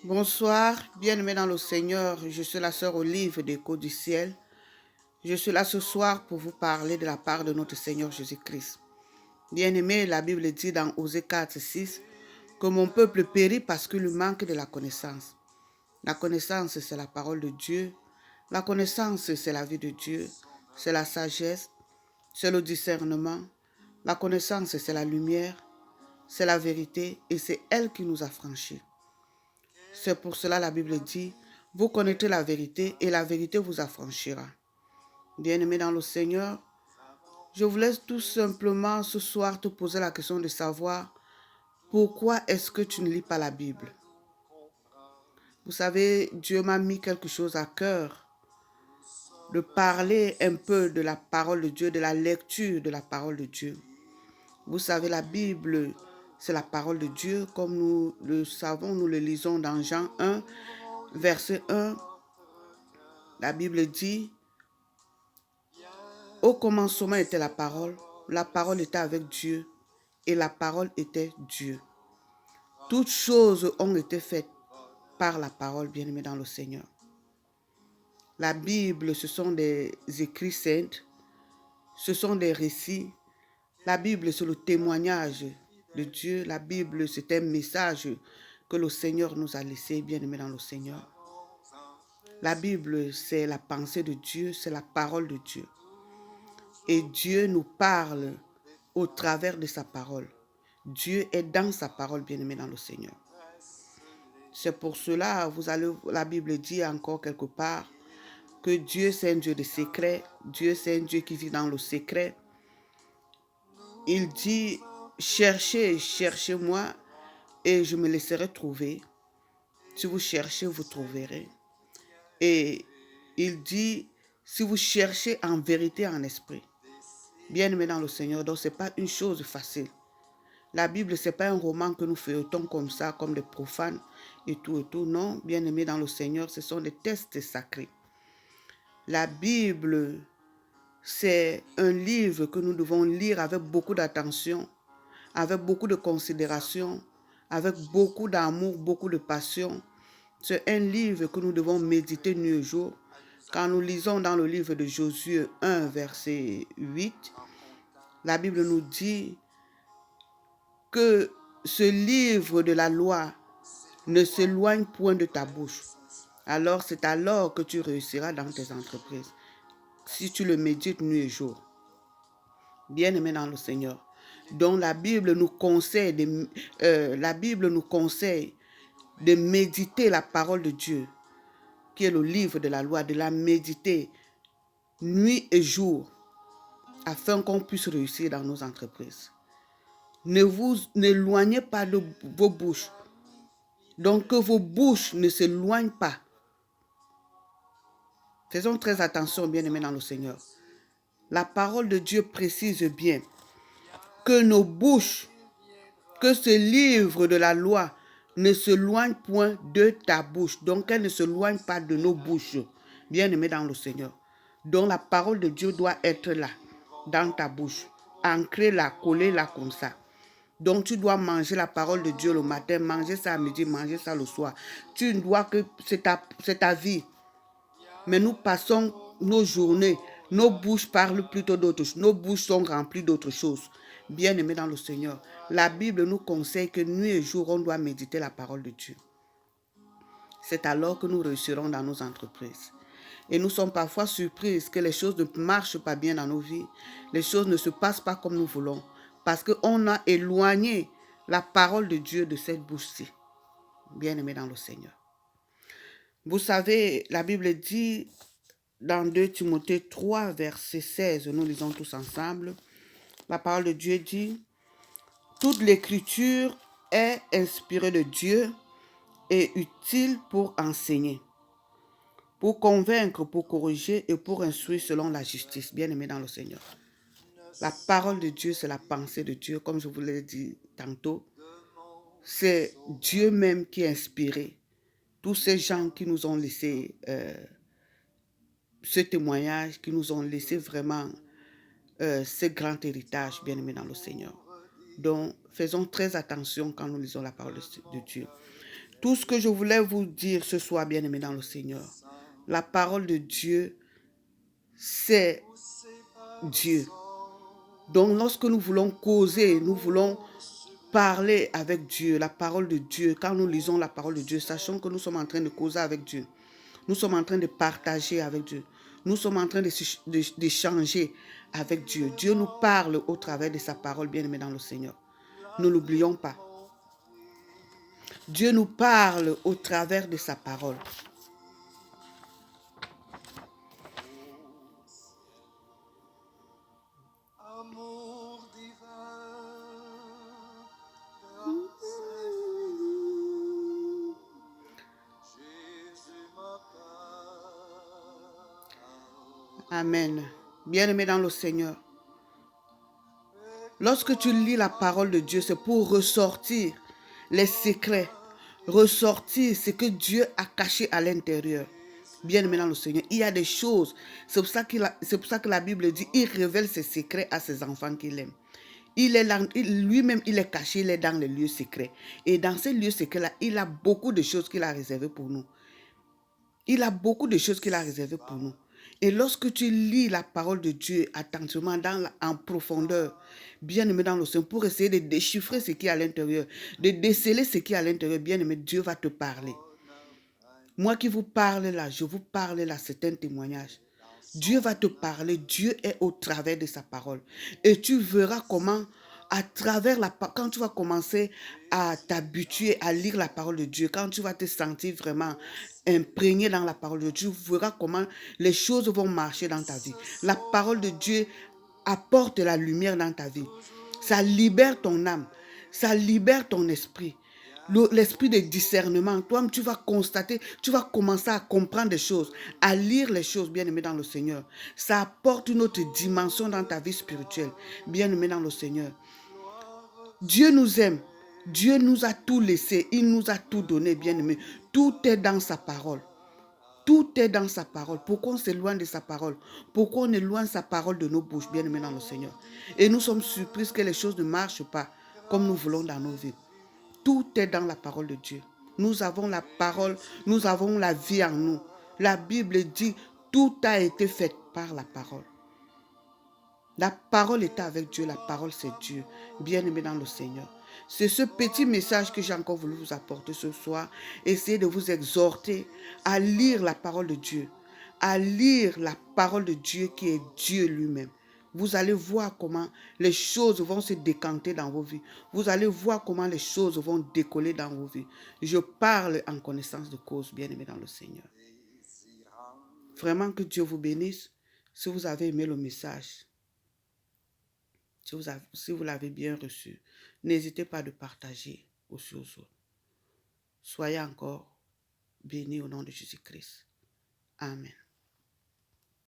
Bonsoir, bien-aimés dans le Seigneur. Je suis la sœur Olive d'Écho du Ciel. Je suis là ce soir pour vous parler de la part de notre Seigneur Jésus-Christ. Bien-aimés, la Bible dit dans Osée 4, 6 que mon peuple périt parce qu'il lui manque de la connaissance. La connaissance, c'est la parole de Dieu. La connaissance, c'est la vie de Dieu. C'est la sagesse, c'est le discernement. La connaissance, c'est la lumière, c'est la vérité et c'est elle qui nous a franchis. C'est pour cela la Bible dit, vous connaîtrez la vérité et la vérité vous affranchira. Bien-aimé dans le Seigneur, je voulais tout simplement ce soir te poser la question de savoir pourquoi est-ce que tu ne lis pas la Bible. Vous savez, Dieu m'a mis quelque chose à cœur, de parler un peu de la parole de Dieu, de la lecture de la parole de Dieu. Vous savez, la Bible, c'est la parole de Dieu, comme nous le savons, nous le lisons dans Jean 1, verset 1. La Bible dit, au commencement était la parole était avec Dieu, et la parole était Dieu. Toutes choses ont été faites par la parole, bien-aimée dans le Seigneur. La Bible, ce sont des écrits saints, ce sont des récits. La Bible, c'est le témoignage de Dieu. La Bible, c'est un message que le Seigneur nous a laissé, bien-aimés dans le Seigneur. La Bible, c'est la pensée de Dieu, c'est la parole de Dieu. Et Dieu nous parle au travers de sa parole. Dieu est dans sa parole, bien-aimé dans le Seigneur. C'est pour cela, la Bible dit encore quelque part que Dieu c'est un Dieu de secret, Dieu c'est un Dieu qui vit dans le secret. Il dit, cherchez, cherchez-moi et je me laisserai trouver. Si vous cherchez, vous trouverez. Et il dit, si vous cherchez en vérité, en esprit. Bien-aimé dans le Seigneur, donc ce n'est pas une chose facile. La Bible, ce n'est pas un roman que nous feuilletons comme ça, comme des profanes et tout. Non, bien-aimé dans le Seigneur, ce sont des textes sacrés. La Bible, c'est un livre que nous devons lire avec beaucoup d'attention, avec beaucoup de considération, avec beaucoup d'amour, beaucoup de passion. C'est un livre que nous devons méditer nuit et jour. Quand nous lisons dans le livre de Josué 1, verset 8, la Bible nous dit que ce livre de la loi ne s'éloigne point de ta bouche. Alors c'est alors que tu réussiras dans tes entreprises. Si tu le médites nuit et jour. Bien-aimé dans le Seigneur. Donc la Bible nous conseille de méditer la parole de Dieu, qui est le livre de la loi, de la méditer nuit et jour, afin qu'on puisse réussir dans nos entreprises. Ne vous éloignez pas de vos bouches. Donc que vos bouches ne s'éloignent pas. Faisons très attention, bien-aimés dans le Seigneur. La parole de Dieu précise bien que nos bouches, que ce livre de la loi ne s'éloigne point de ta bouche. Donc qu'elle ne s'éloigne pas de nos bouches, bien-aimés dans le Seigneur. Donc la parole de Dieu doit être là, dans ta bouche. Ancrée-la, collée-la comme ça. Donc tu dois manger la parole de Dieu le matin, manger ça à midi, manger ça le soir. Tu dois que c'est ta vie. Mais nous passons nos journées, nos bouches parlent plutôt d'autres choses. Nos bouches sont remplies d'autres choses. Bien-aimés dans le Seigneur, la Bible nous conseille que nuit et jour, on doit méditer la parole de Dieu. C'est alors que nous réussirons dans nos entreprises. Et nous sommes parfois surprises que les choses ne marchent pas bien dans nos vies. Les choses ne se passent pas comme nous voulons. Parce qu'on a éloigné la parole de Dieu de cette bouche-ci. Bien-aimés dans le Seigneur. Vous savez, la Bible dit dans 2 Timothée 3, verset 16, nous lisons tous ensemble, la parole de Dieu dit, « Toute l'écriture est inspirée de Dieu et utile pour enseigner, pour convaincre, pour corriger et pour instruire selon la justice. » Bien-aimés dans le Seigneur. La parole de Dieu, c'est la pensée de Dieu, comme je vous l'ai dit tantôt. C'est Dieu même qui a inspiré tous ces gens qui nous ont laissé ce témoignage qui nous ont laissé vraiment ce grand héritage, bien-aimés dans le Seigneur. Donc, faisons très attention quand nous lisons la parole de Dieu. Tout ce que je voulais vous dire ce soir, bien-aimés dans le Seigneur, la parole de Dieu, c'est Dieu. Donc, lorsque nous voulons causer, nous voulons parler avec Dieu, la parole de Dieu, quand nous lisons la parole de Dieu, sachons que nous sommes en train de causer avec Dieu. Nous sommes en train de partager avec Dieu. Nous sommes en train d'échanger avec Dieu. Dieu nous parle au travers de sa parole, bien-aimés dans le Seigneur. Ne l'oublions pas. Dieu nous parle au travers de sa parole. Amen. Bien-aimés dans le Seigneur. Lorsque tu lis la parole de Dieu, c'est pour ressortir les secrets, ressortir ce que Dieu a caché à l'intérieur. Bien-aimé dans le Seigneur, il y a des choses. C'est pour ça que la Bible dit, il révèle ses secrets à ses enfants qu'il aime. Lui-même, il est caché, il est dans les lieux secrets. Et dans ces lieux secrets-là, il a beaucoup de choses qu'il a réservées pour nous. Il a beaucoup de choses qu'il a réservées pour nous. Et lorsque tu lis la parole de Dieu attentivement, en profondeur, bien aimé dans le Seigneur, pour essayer de déchiffrer ce qui est à l'intérieur, de déceler ce qui est à l'intérieur, bien aimé, Dieu va te parler. Moi qui vous parle là, je vous parle là, c'est un témoignage. Dieu va te parler, Dieu est au travers de sa parole. Et tu verras comment, à travers quand tu vas commencer à t'habituer à lire la parole de Dieu, quand tu vas te sentir vraiment imprégné dans la parole de Dieu, tu verras comment les choses vont marcher dans ta vie. La parole de Dieu apporte la lumière dans ta vie. Ça libère ton âme, ça libère ton esprit. L'esprit de discernement, toi, tu vas constater, tu vas commencer à comprendre des choses, à lire les choses, bien-aimé dans le Seigneur. Ça apporte une autre dimension dans ta vie spirituelle, bien-aimé dans le Seigneur. Dieu nous aime. Dieu nous a tout laissé. Il nous a tout donné, bien-aimé. Tout est dans sa parole. Tout est dans sa parole. Pourquoi on s'éloigne de sa parole? Pourquoi on éloigne sa parole de nos bouches, bien-aimé dans le Seigneur? Et nous sommes surpris que les choses ne marchent pas comme nous voulons dans nos vies. Tout est dans la parole de Dieu. Nous avons la parole, nous avons la vie en nous. La Bible dit, tout a été fait par la parole. La parole était avec Dieu, la parole c'est Dieu. Bien-aimé dans le Seigneur. C'est ce petit message que j'ai encore voulu vous apporter ce soir. Essayez de vous exhorter à lire la parole de Dieu. À lire la parole de Dieu qui est Dieu lui-même. Vous allez voir comment les choses vont se décanter dans vos vies. Vous allez voir comment les choses vont décoller dans vos vies. Je parle en connaissance de cause, bien-aimé dans le Seigneur. Vraiment que Dieu vous bénisse. Si vous avez aimé le message, si vous l'avez bien reçu, n'hésitez pas de partager aussi aux autres. Soyez encore bénis au nom de Jésus-Christ. Amen.